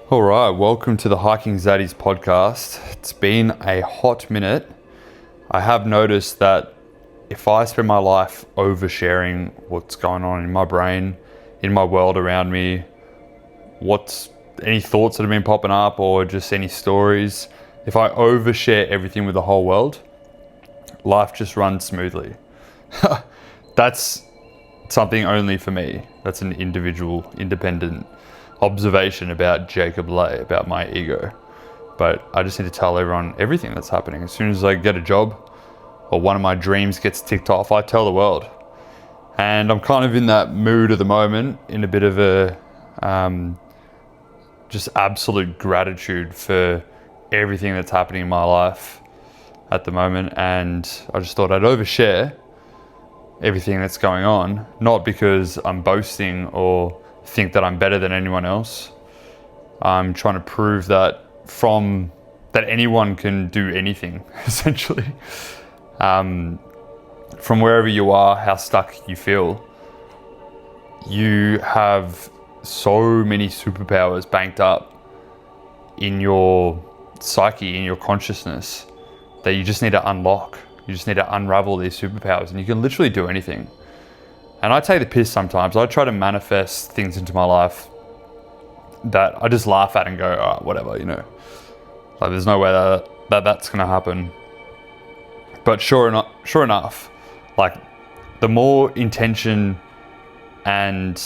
All right, welcome to the Hiking Zaddies Podcast. It's been a hot minute. I have noticed that if I spend my life oversharing what's going on in my brain, in my world around me, any thoughts that have been popping up or just any stories, if I overshare everything with the whole world, life just runs smoothly. That's something only for me. That's an individual, independent observation about Jacob Lay, about my ego. But I just need to tell everyone everything that's happening. As soon as I get a job or one of my dreams gets ticked off, I tell the world. And I'm kind of in that mood at the moment, in a bit of a just absolute gratitude for everything that's happening in my life at the moment. And I just thought I'd overshare everything that's going on, not because I'm boasting or think that I'm better than anyone else. I'm trying to prove that anyone can do anything, essentially. From wherever you are, how stuck you feel, you have so many superpowers banked up in your psyche, in your consciousness, that you just need to unlock. You just need to unravel these superpowers, and you can literally do anything. And I take the piss sometimes. I try to manifest things into my life that I just laugh at and go, oh, whatever, Like there's no way that's going to happen. But sure enough, like the more intention and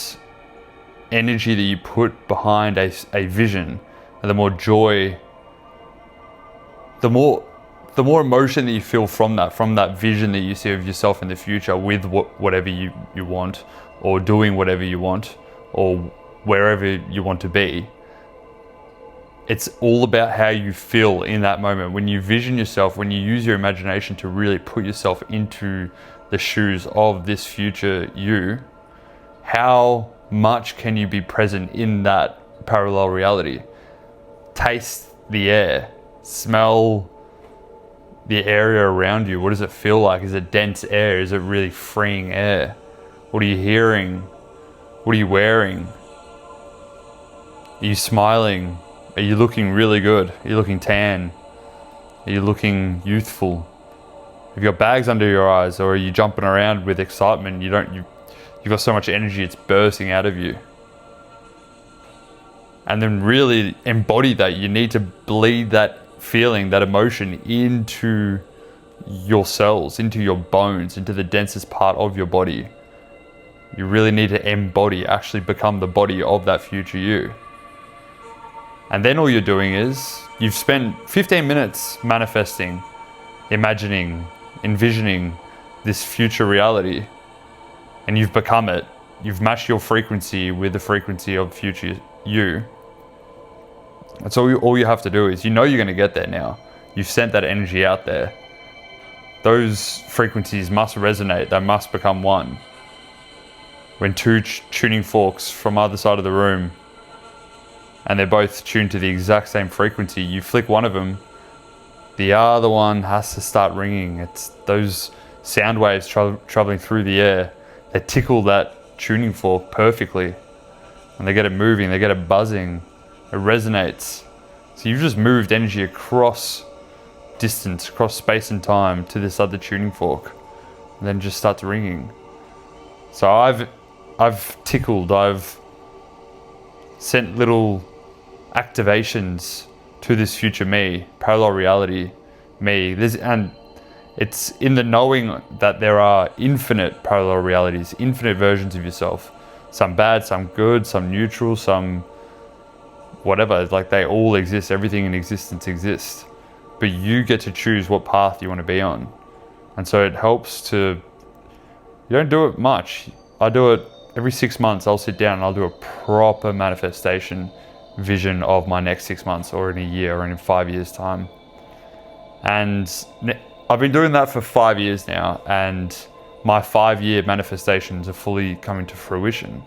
energy that you put behind a vision, and the more joy, the more emotion that you feel from that vision that you see of yourself in the future with whatever you want, or doing whatever you want, or wherever you want to be. It's all about how you feel in that moment. When you vision yourself, when you use your imagination to really put yourself into the shoes of this future you, how much can you be present in that parallel reality? Taste the air, smell the area around you. What does it feel like? Is it dense air? Is it really freeing air? What are you hearing? What are you wearing? Are you smiling? Are you looking really good? Are you looking tan? Are you looking youthful? Have you got bags under your eyes, or are you jumping around with excitement? You've got so much energy, it's bursting out of you. And then really embody that. You need to bleed that feeling, that emotion into your cells, into your bones, into the densest part of your body. You really need to embody, actually become the body of that future you. And then all you're doing is you've spent 15 minutes manifesting, imagining, envisioning this future reality, and you've become it. You've matched your frequency with the frequency of future you. That's all you have to do is, you're going to get there now. You've sent that energy out there. Those frequencies must resonate. They must become one. When two tuning forks from either side of the room, and they're both tuned to the exact same frequency, you flick one of them, the other one has to start ringing. It's those sound waves traveling through the air. They tickle that tuning fork perfectly, and they get it moving, they get it buzzing. It resonates. So you've just moved energy across distance, across space and time to this other tuning fork, and then just starts ringing. So I've tickled, I've sent little activations to this future me, parallel reality me. And it's in the knowing that there are infinite parallel realities, infinite versions of yourself. Some bad, some good, some neutral, some whatever. Like they all exist. Everything in existence exists, but you get to choose what path you want to be on. And so it helps to, you don't do it much. I do it every 6 months. I'll sit down and I'll do a proper manifestation vision of my next 6 months, or in a year, or in 5 years time. And I've been doing that for 5 years now, and my 5-year manifestations are fully coming to fruition.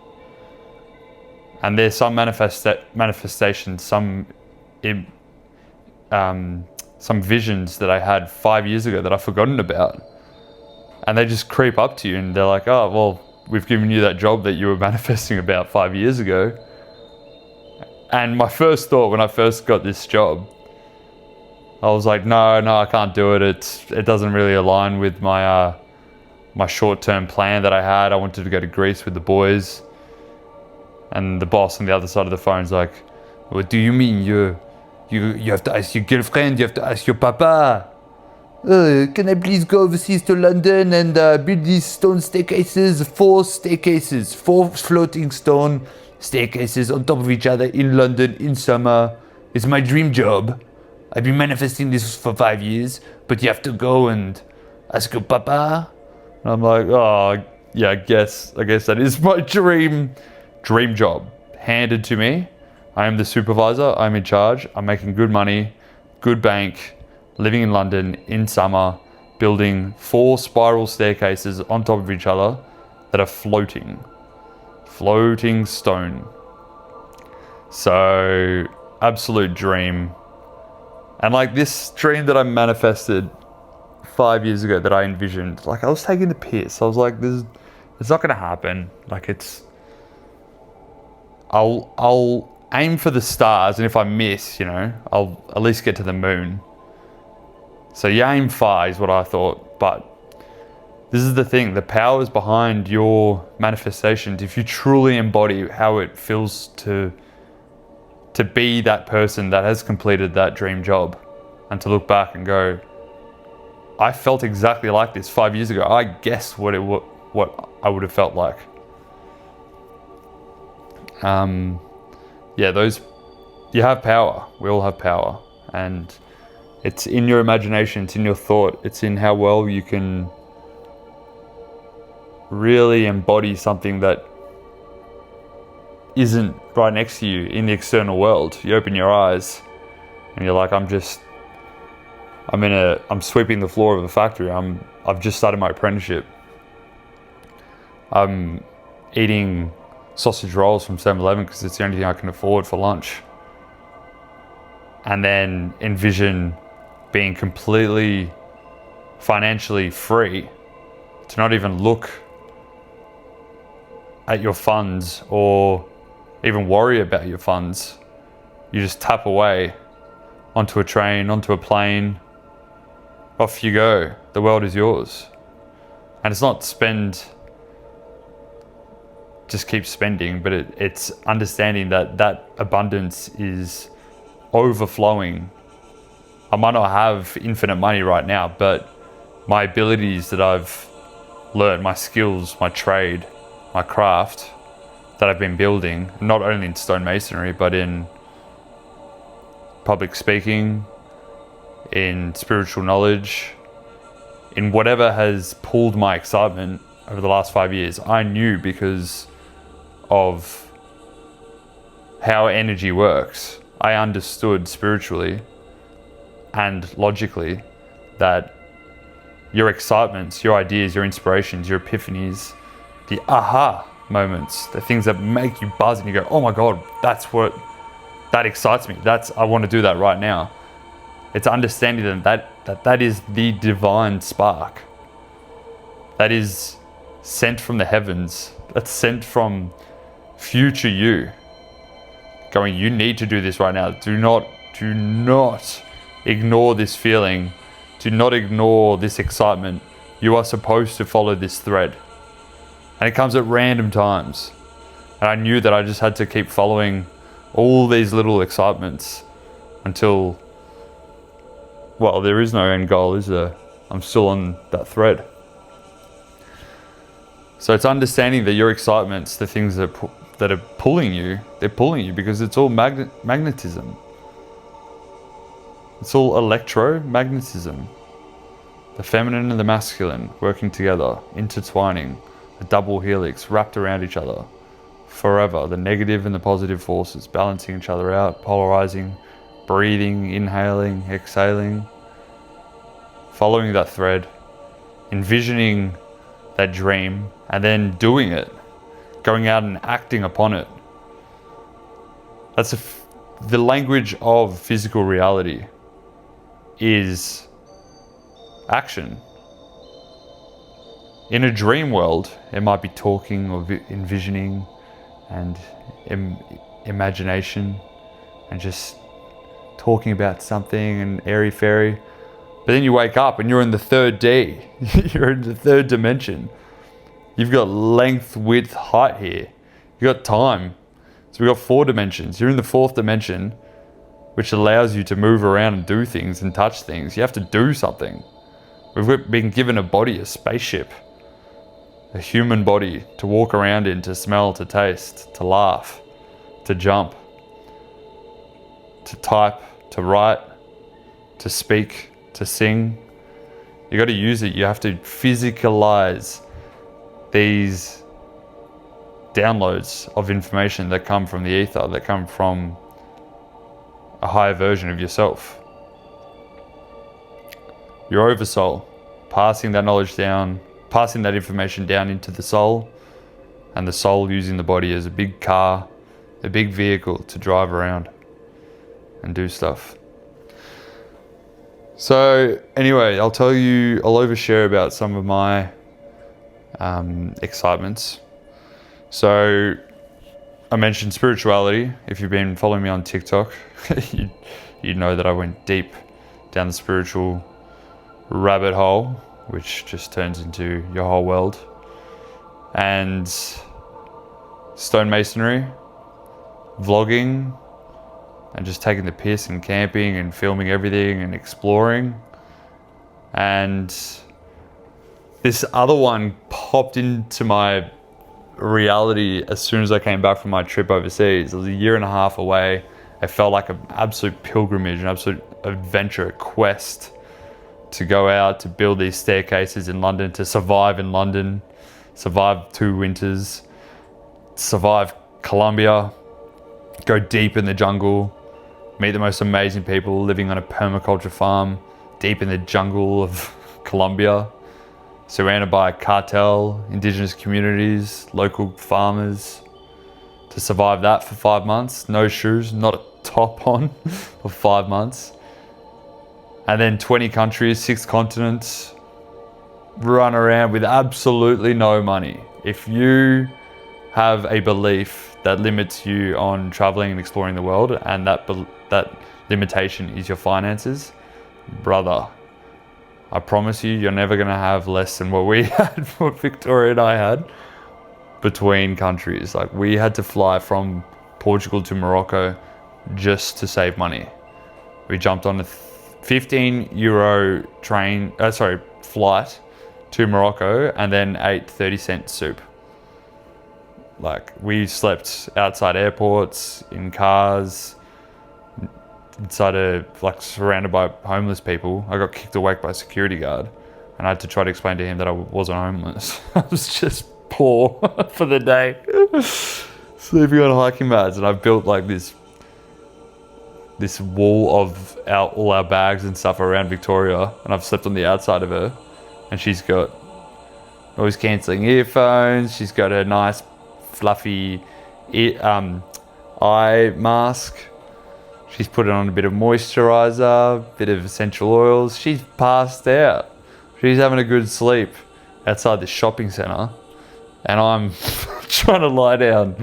And there's some manifestations, some visions that I had 5 years ago that I've forgotten about. And they just creep up to you and they're like, oh, well, we've given you that job that you were manifesting about 5 years ago. And my first thought when I first got this job, I was like, no, I can't do it. It doesn't really align with my my short-term plan that I had. I wanted to go to Greece with the boys. And the boss on the other side of the phone is like, what do you mean you have to ask your girlfriend, you have to ask your papa? Can I please go overseas to London and build these stone staircases, 4 staircases, 4 floating stone staircases on top of each other in London in summer. It's my dream job. I've been manifesting this for 5 years, but you have to go and ask your papa. And I'm like, oh yeah, I guess that is my dream job handed to me. I am the supervisor, I'm in charge, I'm making good money, good bank, living in London in summer, building 4 spiral staircases on top of each other that are floating stone. So, absolute dream. And like this dream that I manifested 5 years ago that I envisioned, like I was taking the piss. I was like, it's not gonna happen. Like I'll aim for the stars, and if I miss, I'll at least get to the moon. So you aim far is what I thought, but this is the thing, the power is behind your manifestations. If you truly embody how it feels to be that person that has completed that dream job, and to look back and go, I felt exactly like this 5 years ago. I guessed what I would have felt like. You have power. We all have power, and it's in your imagination, it's in your thought, it's in how well you can really embody something that isn't right next to you in the external world. You open your eyes and you're like, I'm sweeping the floor of a factory. I've just started my apprenticeship. I'm eating sausage rolls from 7-Eleven because it's the only thing I can afford for lunch. And then envision being completely financially free, to not even look at your funds or even worry about your funds. You just tap away onto a train, onto a plane, off you go. The world is yours. And it's not just keep spending, but it's understanding that abundance is overflowing. I might not have infinite money right now, but my abilities that I've learned, my skills, my trade, my craft that I've been building, not only in stonemasonry, but in public speaking, in spiritual knowledge, in whatever has pulled my excitement over the last 5 years, I knew because of how energy works. I understood spiritually and logically that your excitements, your ideas, your inspirations, your epiphanies, the aha moments, the things that make you buzz and you go, oh my God, that excites me. I want to do that right now. It's understanding that is the divine spark. That is sent from the heavens. That's sent from future you. Going, you need to do this right now. Do not ignore this feeling. Do not ignore this excitement. You are supposed to follow this thread. And it comes at random times. And I knew that I just had to keep following all these little excitements until, well, there is no end goal, is there? I'm still on that thread. So it's understanding that your excitements, the things that are pulling you, they're pulling you because it's all magnetism. It's all electromagnetism. The feminine and the masculine working together, intertwining, a double helix wrapped around each other forever. The negative and the positive forces balancing each other out, polarizing, breathing, inhaling, exhaling, following that thread, envisioning that dream, and then doing it, going out and acting upon it. That's the language of physical reality is action. In a dream world, it might be talking or envisioning and imagination. and just talking about something and airy-fairy. But then you wake up and you're in the 3rd D. You're in the 3rd dimension. You've got length, width, height here. You've got time. So we've got 4 dimensions. You're in the 4th dimension, which allows you to move around and do things and touch things. You have to do something. We've been given a body, a spaceship, a human body to walk around in, to smell, to taste, to laugh, to jump, to type, to write, to speak, to sing. You got to use it. You have to physicalize these downloads of information that come from the ether, that come from a higher version of yourself. Your oversoul, passing that knowledge down, passing that information down into the soul, and the soul using the body as a big car, a big vehicle to drive around and do stuff. So anyway, I'll overshare about some of my excitements. So I mentioned spirituality. If you've been following me on TikTok, you know that I went deep down the spiritual rabbit hole, which just turns into your whole world. And stonemasonry, vlogging, and just taking the piss and camping and filming everything and exploring. And this other one popped into my reality as soon as I came back from my trip overseas. It was 1.5 years away. It felt like an absolute pilgrimage, an absolute adventure, a quest to go out, to build these staircases in London, to survive in London, survive 2 winters, survive Colombia, go deep in the jungle, meet the most amazing people living on a permaculture farm deep in the jungle of Colombia, surrounded by a cartel, indigenous communities, local farmers, to survive that for 5 months, no shoes, not a top on for 5 months. And then 20 countries, 6 continents, run around with absolutely no money. If you have a belief that limits you on traveling and exploring the world, and that limitation is your finances, brother, I promise you're never going to have less than what we had, what Victoria and I had, between countries. Like, we had to fly from Portugal to Morocco just to save money. We jumped on a 15 euro flight to Morocco and then ate 30-cent soup. Like, we slept outside airports, in cars, surrounded by homeless people. I got kicked awake by a security guard, and I had to try to explain to him that I wasn't homeless. I was just poor for the day, sleeping on hiking mats. And I've built like this wall of all our bags and stuff around Victoria, and I've slept on the outside of her. And she's got noise cancelling earphones. She's got a nice fluffy eye mask. She's putting on a bit of moisturizer, a bit of essential oils. She's passed out. She's having a good sleep outside the shopping centre. And I'm trying to lie down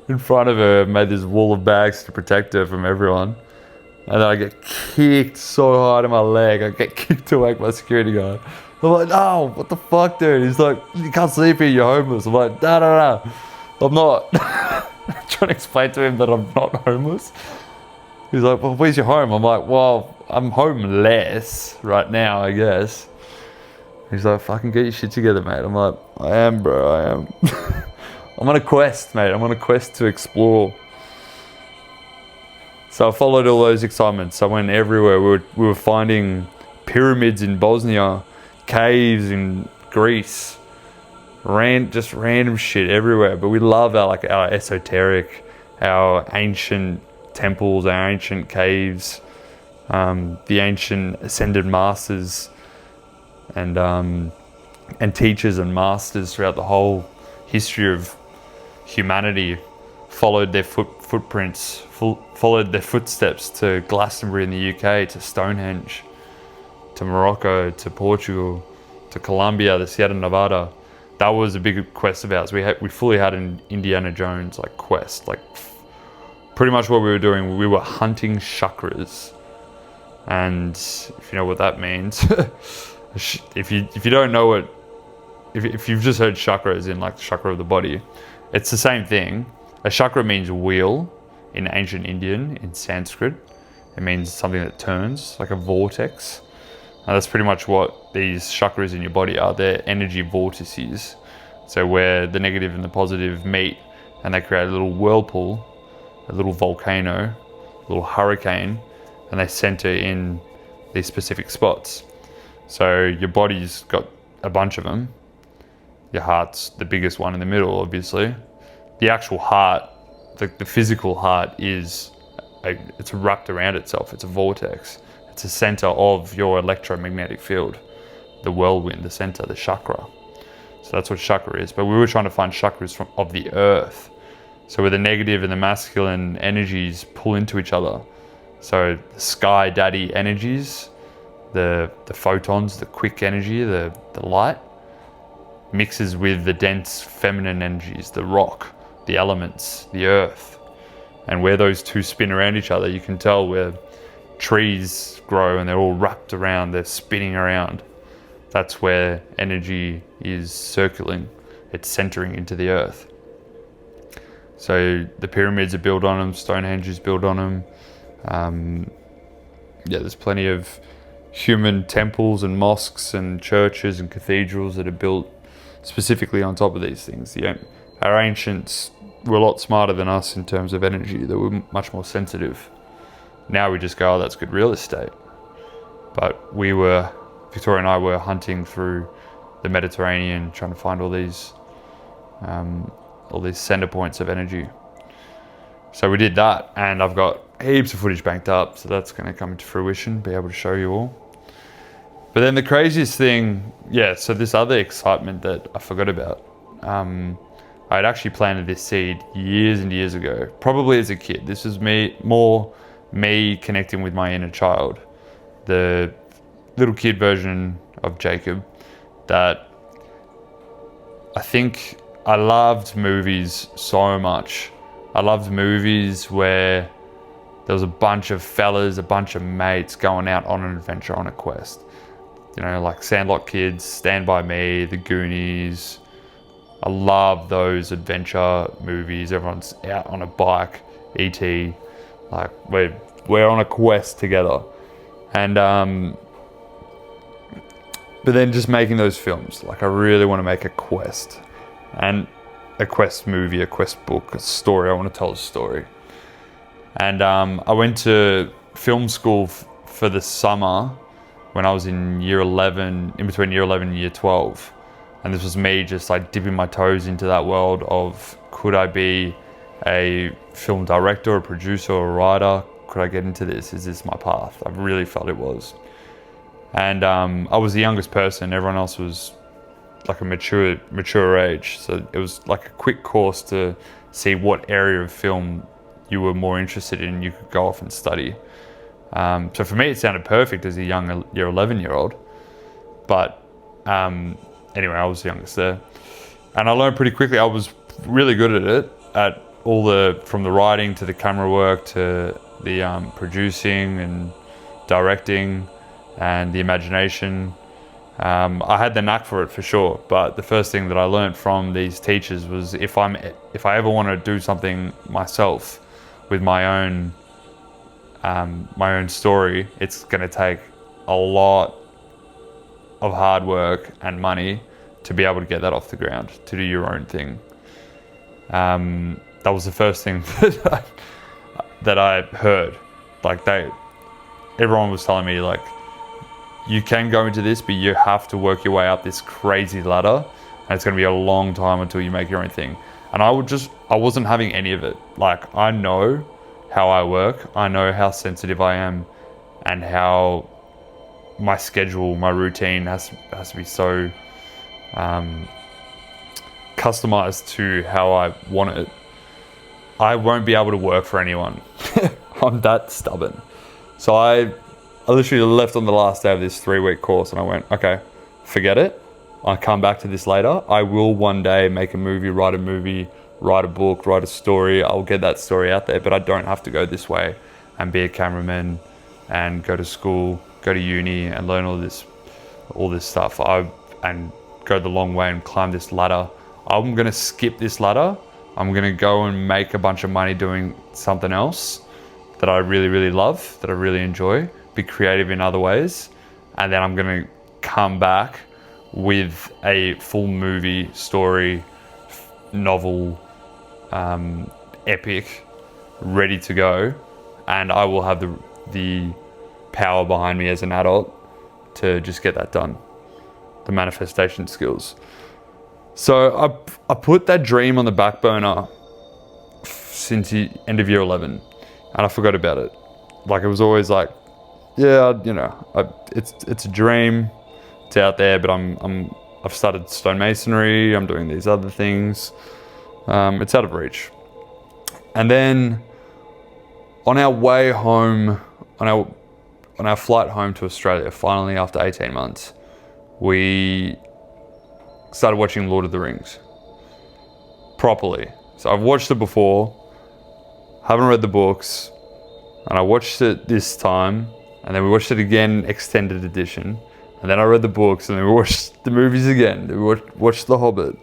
in front of her, made this wall of bags to protect her from everyone. And then I get kicked so hard in my leg. I get kicked awake by a security guard. I'm like, no, what the fuck, dude? He's like, you can't sleep here, you're homeless. I'm like, no, I'm not. Trying to explain to him that I'm not homeless. He's like, well, where's your home? I'm like, well, I'm homeless right now, I guess. He's like, fucking get your shit together, mate. I'm like, I am, bro, I am. I'm on a quest, mate. I'm on a quest to explore. So I followed all those excitements. I went everywhere. We were finding pyramids in Bosnia, caves in Greece, just random shit everywhere. But we love our esoteric, our ancient temples, our ancient caves, the ancient ascended masters and teachers and masters throughout the whole history of humanity followed their footprints, followed their footsteps to Glastonbury in the UK, to Stonehenge, to Morocco, to Portugal, to Colombia, the Sierra Nevada. That was a big quest of ours. We fully had an Indiana Jones like quest, like pretty much what we were doing, we were hunting chakras. And if you know what that means, if you don't know what, if you've just heard chakra as in like the chakra of the body, it's the same thing. A chakra means wheel in ancient Indian, in Sanskrit. It means something that turns, like a vortex. And that's pretty much what these chakras in your body are. They're energy vortices. So where the negative and the positive meet, and they create a little whirlpool, a little volcano, a little hurricane, and they center in these specific spots. So your body's got a bunch of them. Your heart's the biggest one in the middle, obviously. The actual heart, the physical heart it's wrapped around itself. It's a vortex. It's a center of your electromagnetic field, the whirlwind, the center, the chakra. So that's what chakra is. But we were trying to find chakras of the earth. So where the negative and the masculine energies pull into each other. So the sky daddy energies, the photons, the quick energy, the light, mixes with the dense feminine energies, the rock, the elements, the earth. And where those two spin around each other, you can tell where trees grow and they're all wrapped around, they're spinning around. That's where energy is circling, it's centering into the earth. So the pyramids are built on them, Stonehenge is built on them. There's plenty of human temples and mosques and churches and cathedrals that are built specifically on top of these things. Our ancients were a lot smarter than us in terms of energy. They were much more sensitive. Now we just go, oh, that's good real estate. But Victoria and I were hunting through the Mediterranean, trying to find all these center points of energy. So we did that, and I've got heaps of footage banked up, so that's going to come into fruition, be able to show you all. But then the craziest thing, so this other excitement that I forgot about, I had actually planted this seed years and years ago, probably as a kid. This was me connecting with my inner child, the little kid version of Jacob, that I think I loved movies so much. I loved movies where there was a bunch of fellas, a bunch of mates going out on an adventure, on a quest. Like Sandlot Kids, Stand By Me, The Goonies. I love those adventure movies. Everyone's out on a bike, E.T. Like we're on a quest together. And but then just making those films, like I really want to make a quest. And a quest movie, a quest book, a story. I want to tell a story. And I went to film school for the summer when I was in year 11, in between year 11 and year 12. And this was me just like dipping my toes into that world of, could I be a film director, a producer, or a writer? Could I get into this? Is this my path? I really felt it was. And I was the youngest person. Everyone else was like a mature age. So it was like a quick course to see what area of film you were more interested in. You could go off and study. So for me, it sounded perfect as a young year 11-year-old. But anyway, I was the youngest there. And I learned pretty quickly. I was really good at it, at from the writing to the camera work to the producing and directing and the imagination. I had the knack for it for sure, but the first thing that I learned from these teachers was if I ever want to do something myself with my own story, it's going to take a lot of hard work and money to be able to get that off the ground, to do your own thing. That was the first thing that I heard. Like everyone was telling me, like, you can go into this, but you have to work your way up this crazy ladder, and it's going to be a long time until you make your own thing. And I wasn't having any of it. Like, I know how I work, I know how sensitive I am, and how my schedule, my routine has to be so customized to how I want it. I won't be able to work for anyone. I'm that stubborn. So I literally left on the last day of this 3-week course, and I went, okay, forget it. I'll come back to this later. I will one day make a movie, write a movie, write a book, write a story, I'll get that story out there, but I don't have to go this way and be a cameraman and go to school, go to uni and learn all this stuff. And go the long way and climb this ladder. I'm gonna skip this ladder. I'm gonna go and make a bunch of money doing something else that I really, really love, that I really enjoy, be creative in other ways. And then I'm gonna come back with a full movie, story, novel, epic, ready to go. And I will have the power behind me as an adult to just get that done. The manifestation skills. So I put that dream on the back burner since the end of year 11, and I forgot about it. Like, it was always like, yeah, you know, it's a dream, it's out there, but I've started stonemasonry, I'm doing these other things, it's out of reach. And then on our way home, on our flight home to Australia, finally after 18 months, we started watching Lord of the Rings properly. So I've watched it before, haven't read the books, and I watched it this time, and then we watched it again, extended edition, and then I read the books, and then we watched the movies again. We watched The Hobbit,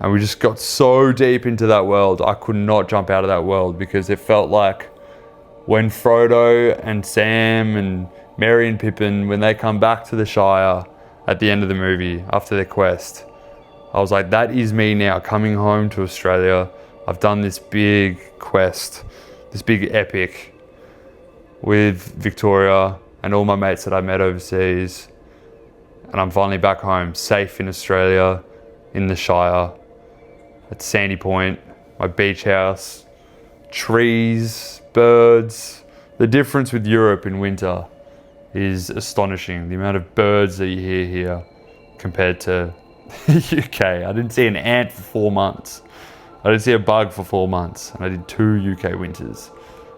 and we just got so deep into that world. I could not jump out of that world, because it felt like when Frodo and Sam and Merry and Pippin, when they come back to the Shire at the end of the movie after their quest, I was like, that is me now, coming home to Australia. I've done this big quest, this big epic with Victoria and all my mates that I met overseas, and I'm finally back home, safe in Australia, in the Shire, at Sandy Point, my beach house, trees, birds. The difference with Europe in winter is astonishing. The amount of birds that you hear here compared to UK. I didn't see an ant for 4 months. I didn't see a bug for 4 months. And I did 2 UK winters.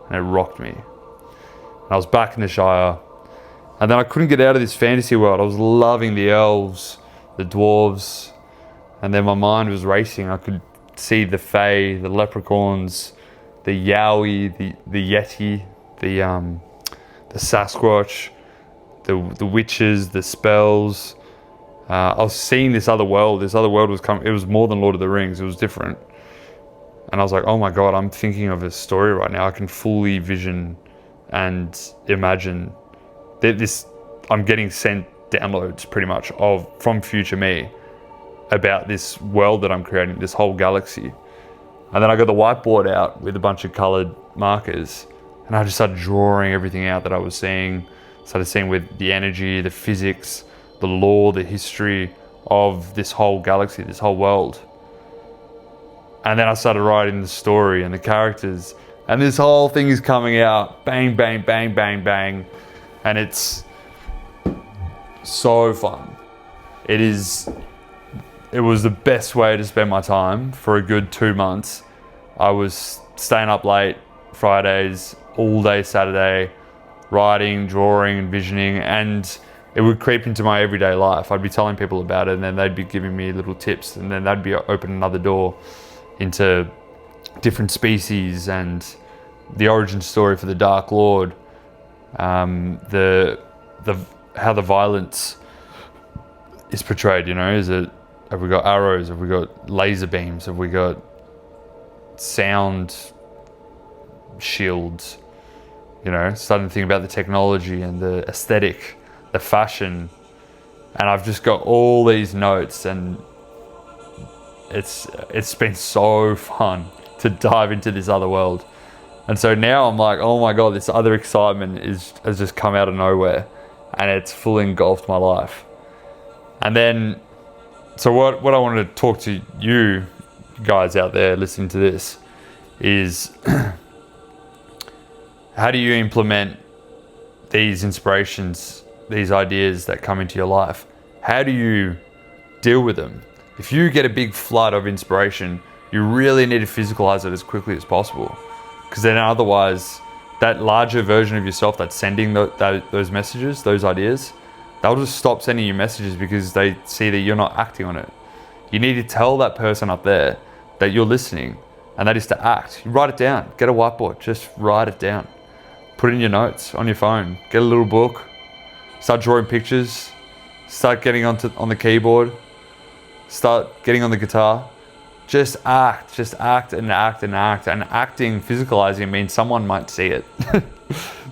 And it rocked me. And I was back in the Shire. And then I couldn't get out of this fantasy world. I was loving the elves, the dwarves. And then my mind was racing. I could see the fae, the leprechauns, the yowie, the yeti, the Sasquatch, the witches, the spells. I was seeing this other world. This other world was coming. It was more than Lord of the Rings. It was different. And I was like, oh my God, I'm thinking of a story right now. I can fully vision and imagine this. I'm getting sent downloads pretty much from future me about this world that I'm creating, this whole galaxy. And then I got the whiteboard out with a bunch of colored markers, and I just started drawing everything out that I was seeing. Started seeing with the energy, the physics, the lore, the history of this whole galaxy, this whole world. And then I started writing the story and the characters, and this whole thing is coming out, bang, bang, bang, bang, bang. And it's so fun. It was the best way to spend my time for a good 2 months. I was staying up late Fridays, all day Saturday, writing, drawing, and visioning, and it would creep into my everyday life. I'd be telling people about it, and then they'd be giving me little tips, and then that'd be open another door into different species and the origin story for the Dark Lord, the how the violence is portrayed. You know, have we got arrows? Have we got laser beams? Have we got sound shields? You know, starting to think about the technology and the aesthetic, the fashion, and I've just got all these notes, and it's been so fun to dive into this other world. And so now I'm like, oh my God, this other excitement has just come out of nowhere, and it's fully engulfed my life. And then, so what I wanted to talk to you guys out there listening to this is how do you implement these inspirations, these ideas that come into your life? How do you deal with them? If you get a big flood of inspiration, you really need to physicalize it as quickly as possible, because then otherwise that larger version of yourself that's sending those messages, those ideas, they'll just stop sending you messages because they see that you're not acting on it. You need to tell that person up there that you're listening, and that is to act. You write it down. Get a whiteboard. Just write it down. Put it in your notes on your phone. Get a little book. Start drawing pictures. Start getting on the keyboard. Start getting on the guitar. Just act and act and act. And acting, physicalizing means someone might see it.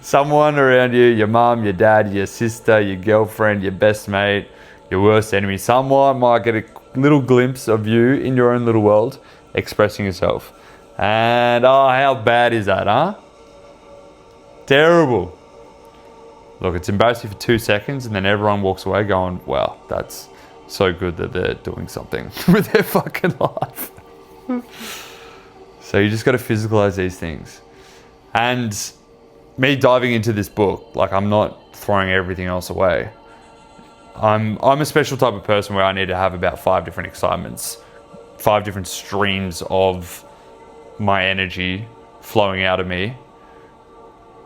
Someone around you, your mum, your dad, your sister, your girlfriend, your best mate, your worst enemy. Someone might get a little glimpse of you in your own little world expressing yourself. And how bad is that, huh? Terrible. Look, it's embarrassing for 2 seconds and then everyone walks away going, wow, that's so good that they're doing something with their fucking life. So you just got to physicalize these things. And me diving into this book, like, I'm not throwing everything else away. I'm a special type of person where I need to have about 5 different excitements, 5 different streams of my energy flowing out of me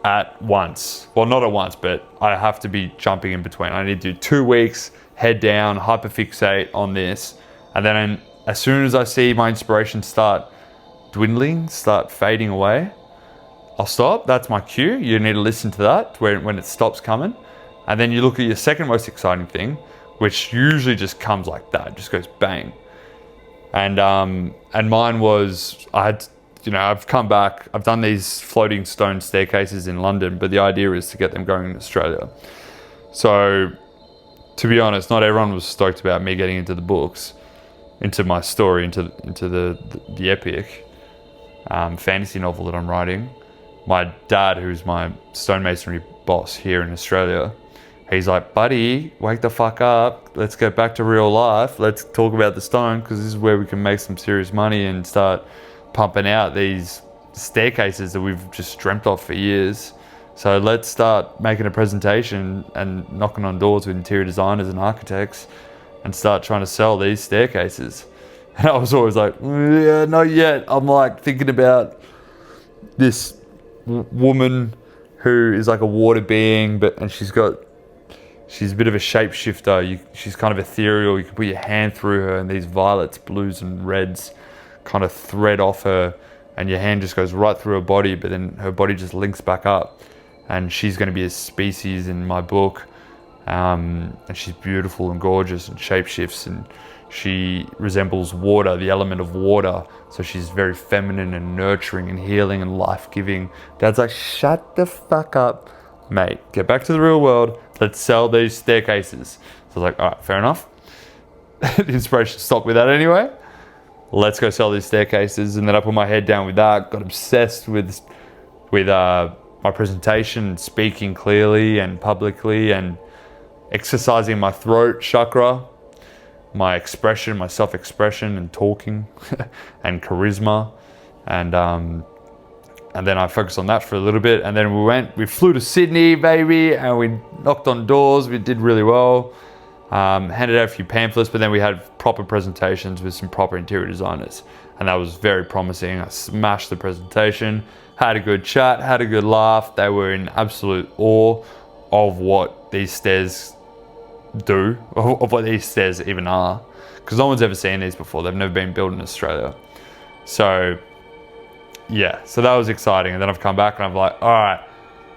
at once. Well, not at once, but I have to be jumping in between. I need to do 2 weeks, head down, hyperfixate on this. And then as soon as I see my inspiration start dwindling, start fading away, I'll stop. That's my cue. You need to listen to that when it stops coming. And then you look at your second most exciting thing, which usually just comes like that, just goes bang. And mine was, I've come back, I've done these floating stone staircases in London, but the idea is to get them going in Australia. So, to be honest, not everyone was stoked about me getting into the books, into my story, into the epic fantasy novel that I'm writing. My dad, who's my stonemasonry boss here in Australia, he's like, buddy, wake the fuck up. Let's get back to real life. Let's talk about the stone, because this is where we can make some serious money and start pumping out these staircases that we've just dreamt of for years. So let's start making a presentation and knocking on doors with interior designers and architects and start trying to sell these staircases. And I was always like, yeah, not yet. I'm like thinking about this woman who is like a water being, and she's a bit of a shapeshifter. She's kind of ethereal. You can put your hand through her and these violets, blues and reds kind of thread off her, and your hand just goes right through her body, but then her body just links back up. And she's going to be a species in my book. And she's beautiful and gorgeous and shapeshifts, and she resembles water, the element of water. So she's very feminine and nurturing and healing and life-giving. Dad's like, shut the fuck up, mate. Get back to the real world. Let's sell these staircases. So I was like, all right, fair enough. The inspiration stopped with that anyway. Let's go sell these staircases. And then I put my head down with that. Got obsessed with my presentation, speaking clearly and publicly, and exercising my throat chakra, my expression, my self-expression, and talking, and charisma, and then I focused on that for a little bit, and then we flew to Sydney, baby, and we knocked on doors. We did really well. Handed out a few pamphlets, but then we had proper presentations with some proper interior designers, and that was very promising. I smashed the presentation, had a good chat, had a good laugh. They were in absolute awe of what these stairs do, of what these stairs even are, because no one's ever seen these before. They've never been built in Australia. So yeah, so that was exciting. And then I've come back and I'm like, all right,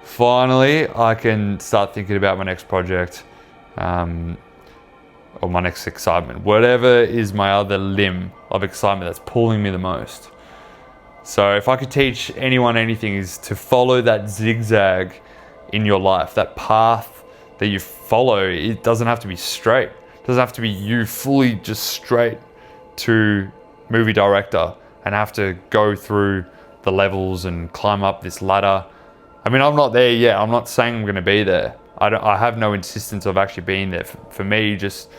finally I can start thinking about my next project, or my next excitement, whatever is my other limb of excitement that's pulling me the most. So if I could teach anyone anything, is to follow that zigzag in your life, that path that you follow. It doesn't have to be straight. It doesn't have to be you fully just straight to movie director and have to go through the levels and climb up this ladder. I mean, I'm not there yet. I'm not saying I'm going to be there. I have no insistence of actually being there. For me, just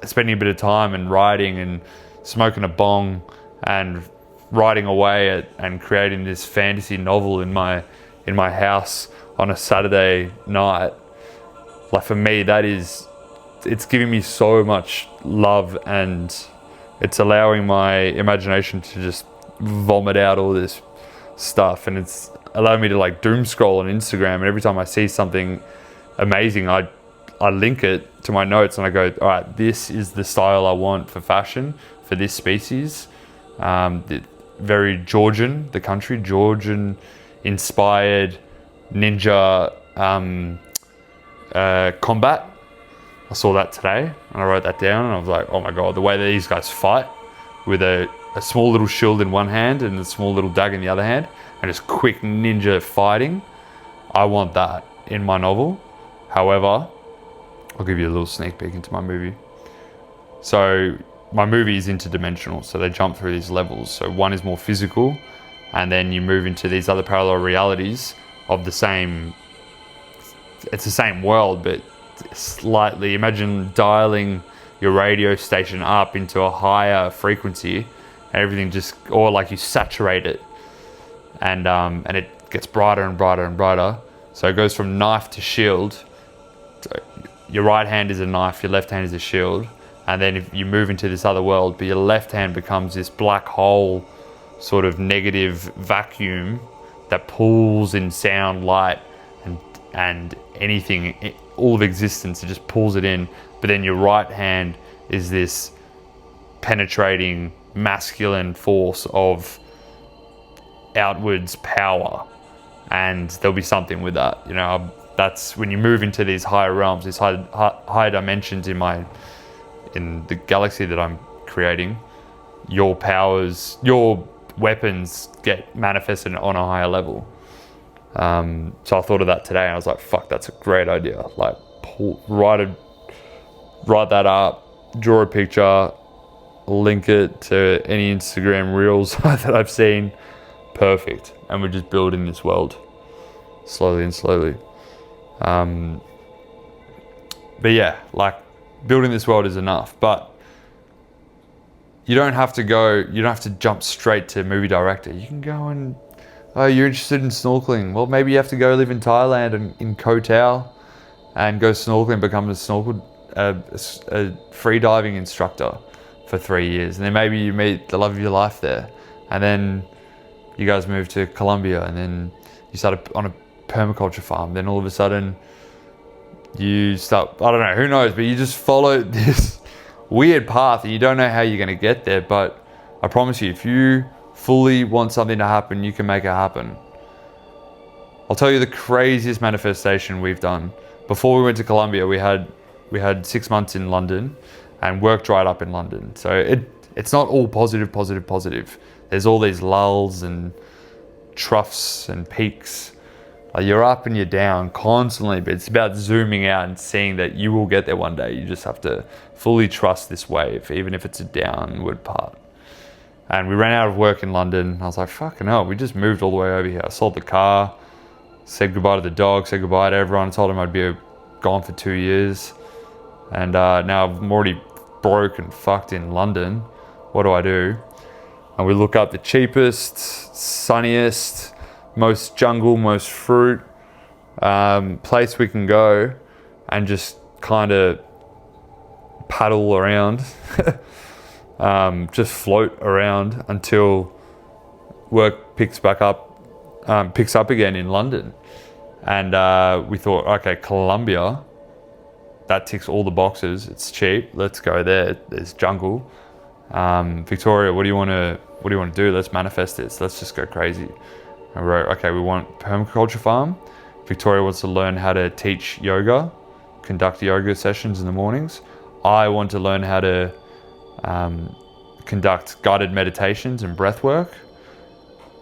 spending a bit of time and writing and smoking a bong and writing away and creating this fantasy novel in my house on a Saturday night, like, for me, it's giving me so much love, and it's allowing my imagination to just vomit out all this stuff, and it's allowing me to like doom scroll on Instagram, and every time I see something amazing, I link it to my notes and I go, all right, this is the style I want for fashion for this species. Very Georgian, the country, Georgian inspired ninja combat. I saw that today and I wrote that down and I was like, oh my God, the way that these guys fight with a small little shield in one hand and a small little dagger in the other hand and just quick ninja fighting. I want that in my novel. However, I'll give you a little sneak peek into my movie. So my movie is interdimensional, so they jump through these levels. So one is more physical, and then you move into these other parallel realities of the same, it's the same world, but slightly, imagine dialing your radio station up into a higher frequency, and everything just, or like you saturate it, and it gets brighter and brighter and brighter. So it goes from knife to shield. So your right hand is a knife, your left hand is a shield. And then if you move into this other world, but your left hand becomes this black hole, sort of negative vacuum that pulls in sound, light, and anything, all of existence. It just pulls it in. But then your right hand is this penetrating masculine force of outwards power. And there'll be something with that. You know, that's when you move into these higher realms, these higher dimensions in the galaxy that I'm creating, your powers, your weapons get manifested on a higher level. So I thought of that today and I was like, fuck, that's a great idea. Like, write that up, draw a picture, link it to any Instagram reels that I've seen. Perfect. And we're just building this world slowly and slowly. But yeah, like, building this world is enough, but you don't have to jump straight to movie director. You can go and, oh, you're interested in snorkeling. Well, maybe you have to go live in Thailand and in Koh Tao and go snorkeling, become a free diving instructor for 3 years. And then maybe you meet the love of your life there. And then you guys move to Colombia and then you start on a permaculture farm. Then all of a sudden, you start, I don't know, who knows, but you just follow this weird path and you don't know how you're going to get there. But I promise you, if you fully want something to happen, you can make it happen. I'll tell you the craziest manifestation we've done. Before we went to Colombia, we had 6 months in London and work dried up in London. So it's not all positive. There's all these lulls and troughs and peaks. You're up and you're down constantly, but it's about zooming out and seeing that you will get there one day. You just have to fully trust this wave, even if it's a downward part. And we ran out of work in London. I was like, fucking hell, we just moved all the way over here. I sold the car, said goodbye to the dog, said goodbye to everyone. I told them I'd be gone for 2 years. And now I'm already broke and fucked in London. What do I do? And we look up the cheapest, sunniest, most jungle, most fruit place we can go and just kind of paddle around, just float around until work picks up again in London. And we thought, okay, Colombia, that ticks all the boxes. It's cheap. Let's go there. There's jungle. Victoria, what do you want to do? Let's manifest this. Let's just go crazy. I wrote, okay, we want permaculture farm. Victoria wants to learn how to teach yoga, conduct yoga sessions in the mornings. I want to learn how to conduct guided meditations and breath work.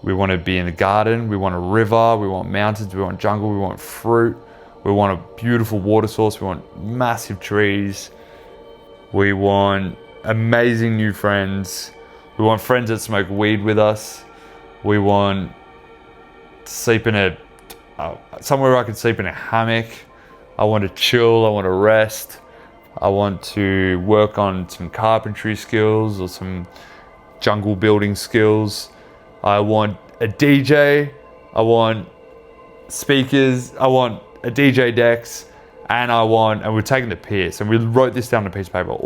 We want to be in the garden. We want a river. We want mountains. We want jungle. We want fruit. We want a beautiful water source. We want massive trees. We want amazing new friends. We want friends that smoke weed with us. We want to sleep in somewhere where I can sleep in a hammock. I want to chill. I want to rest. I want to work on some carpentry skills or some jungle building skills. I want a DJ. I want speakers. I want a DJ decks. And we're taking the piss. And we wrote this down on a piece of paper,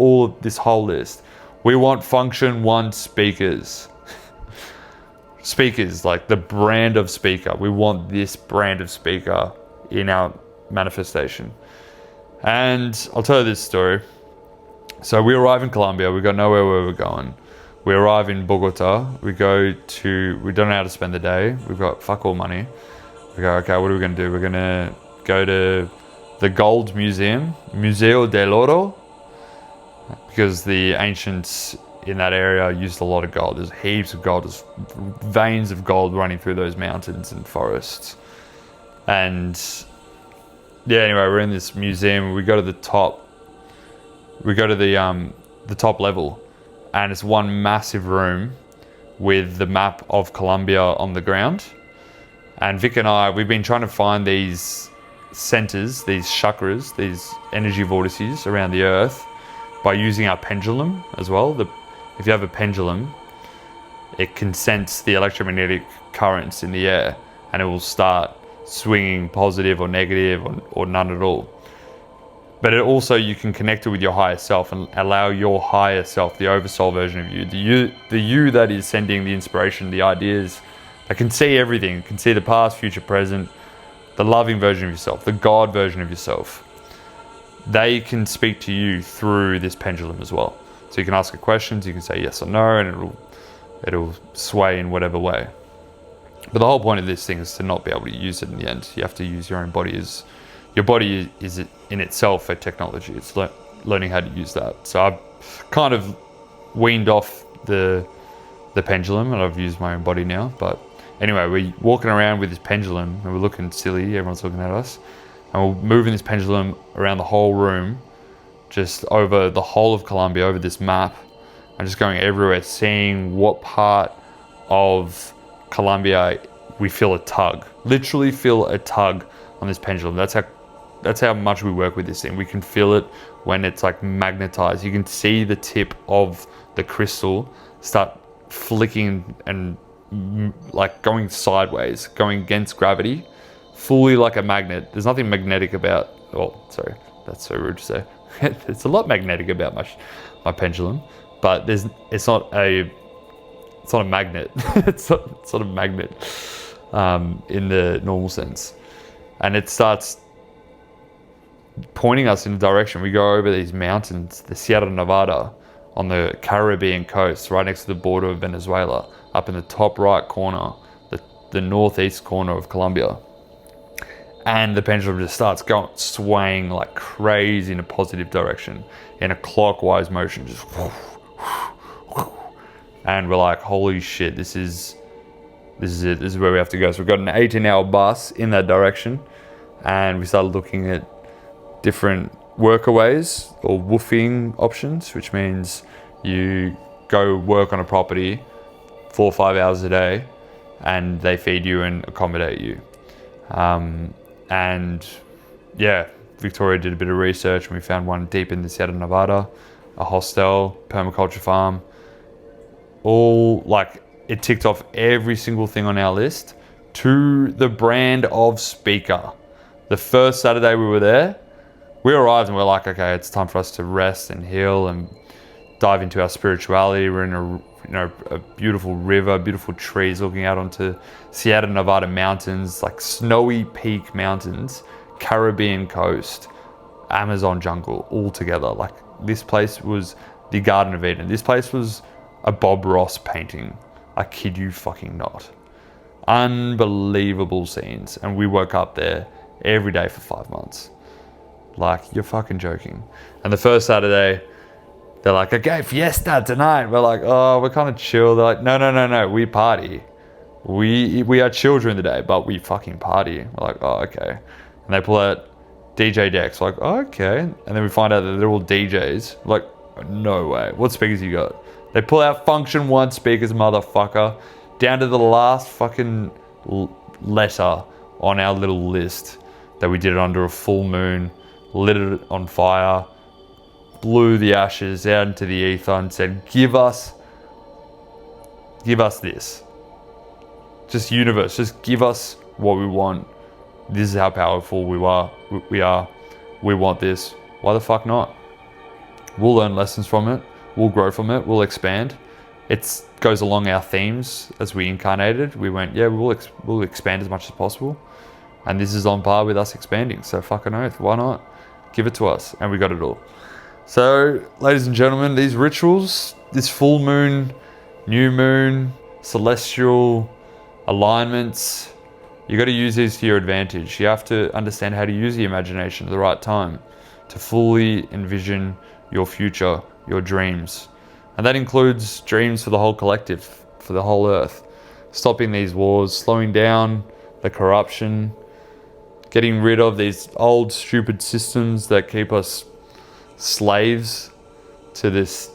this whole list. We want Function One speakers. Speakers, like the brand of speaker. We want this brand of speaker in our manifestation. And I'll tell you this story. So we arrive in Colombia. We got nowhere where we're going. We arrive in Bogota. We don't know how to spend the day. We've got fuck all money. We go, okay, what are we going to do? We're going to go to the Gold Museum, Museo del Oro, because the ancients in that area used a lot of gold. There's heaps of gold. There's veins of gold running through those mountains and forests. And yeah, anyway, we're in this museum. We go to the top. We go to the top level, and it's one massive room with the map of Colombia on the ground. And Vic and I, we've been trying to find these centers, these chakras, these energy vortices around the earth by using our pendulum as well. If you have a pendulum, it can sense the electromagnetic currents in the air, and it will start swinging positive or negative or none at all. But it also, you can connect it with your higher self and allow your higher self, the oversoul version of you, the you that is sending the inspiration, the ideas, that can see everything, can see the past, future, present, the loving version of yourself, the God version of yourself. They can speak to you through this pendulum as well. So you can ask it questions, you can say yes or no, and it'll sway in whatever way. But the whole point of this thing is to not be able to use it in the end. You have to use your own body as... Your body is in itself a technology. It's learning how to use that. So I've kind of weaned off the pendulum, and I've used my own body now. But anyway, we're walking around with this pendulum, and we're looking silly. Everyone's looking at us. And we're moving this pendulum around the whole room, just over the whole of Colombia, over this map, and just going everywhere, seeing what part of Colombia we feel a tug. Literally feel a tug on this pendulum. That's how much we work with this thing. We can feel it when it's like magnetized. You can see the tip of the crystal start flicking and like going sideways, going against gravity, fully like a magnet. There's nothing magnetic about... Oh, sorry, that's so rude to say. It's a lot magnetic about my pendulum, but it's not a magnet. it's not a magnet in the normal sense. And it starts pointing us in a direction. We go over these mountains, the Sierra Nevada, on the Caribbean coast, right next to the border of Venezuela, up in the top right corner, the northeast corner of Colombia. And the pendulum just starts swaying like crazy in a positive direction, in a clockwise motion, just and we're like, holy shit, this is it. This is where we have to go. So we've got an 18-hour bus in that direction, and we started looking at different workaways or woofing options, which means you go work on a property 4 or 5 hours a day, and they feed you and accommodate you. And yeah, Victoria did a bit of research, and we found one deep in the Sierra Nevada, a hostel, permaculture farm. All like, it ticked off every single thing on our list to the brand of speaker. The first Saturday we were there, we arrived and we're like, okay, it's time for us to rest and heal and dive into our spirituality. We're in a beautiful river, beautiful trees looking out onto Sierra Nevada mountains, like snowy peak mountains, Caribbean coast, Amazon jungle, all together. Like, this place was the Garden of Eden. This place was a Bob Ross painting. I kid you fucking not. Unbelievable scenes. And we woke up there every day for 5 months. Like, you're fucking joking. And the first Saturday, they're like, okay, fiesta tonight. We're like, oh, we're kind of chill. They're like, no, we party. We are chill during the day, but we fucking party. We're like, oh, okay. And they pull out DJ decks. We're like, oh, okay. And then we find out that they're all DJs. We're like, no way. What speakers you got? They pull out Function 1 speakers, motherfucker, down to the last fucking letter on our little list that we did it under a full moon, lit it on fire, blew the ashes out into the ether and said, give us this. Just universe, just give us what we want. This is how powerful we are. We want this. Why the fuck not? We'll learn lessons from it. We'll grow from it. We'll expand. It goes along our themes as we incarnated. We went, yeah, we'll expand as much as possible. And this is on par with us expanding. So fucking oath, why not? Give it to us. And we got it all. So, ladies and gentlemen, these rituals, this full moon new moon, celestial alignments. You got to use these to your advantage. You have to understand how to use the imagination at the right time to fully envision your future, your dreams. And that includes dreams for the whole collective, for the whole earth. Stopping these wars, slowing down the corruption, getting rid of these old stupid systems that keep us slaves to this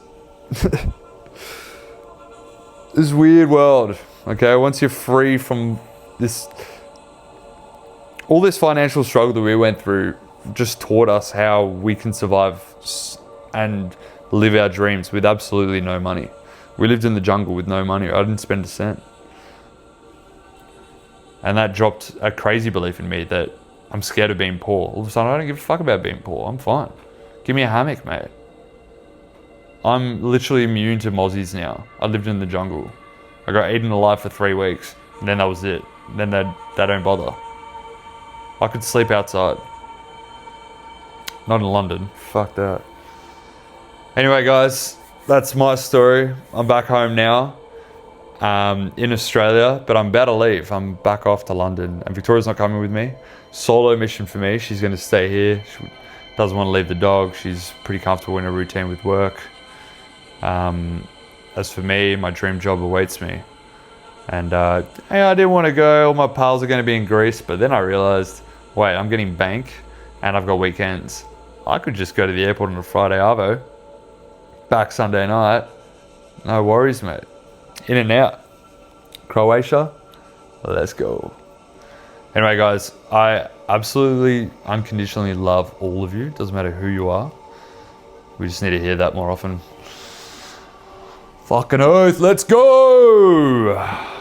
this weird world. Okay, once you're free from this, all this financial struggle that we went through just taught us how we can survive and live our dreams with absolutely no money. We lived in the jungle with no money. I didn't spend a cent. And that dropped a crazy belief in me that I'm scared of being poor. All of a sudden, I don't give a fuck about being poor. I'm fine. Give me a hammock, mate. I'm literally immune to mozzies now. I lived in the jungle. I got eaten alive for 3 weeks. And then that was it. Then they don't bother. I could sleep outside. Not in London. Fuck that. Anyway, guys, that's my story. I'm back home now. In Australia, but I'm about to leave. I'm back off to London, and Victoria's not coming with me. Solo mission for me. She's going to stay here. She doesn't want to leave the dog. She's pretty comfortable in her routine with work. As for me, my dream job awaits me. And hey, I didn't want to go. All my pals are going to be in Greece, but then I realized, wait, I'm getting bank, and I've got weekends. I could just go to the airport on a Friday arvo. Back Sunday night. No worries, mate. In and out. Croatia, let's go. Anyway, guys, I absolutely unconditionally love all of you. Doesn't matter who you are. We just need to hear that more often. Fucking oath, let's go!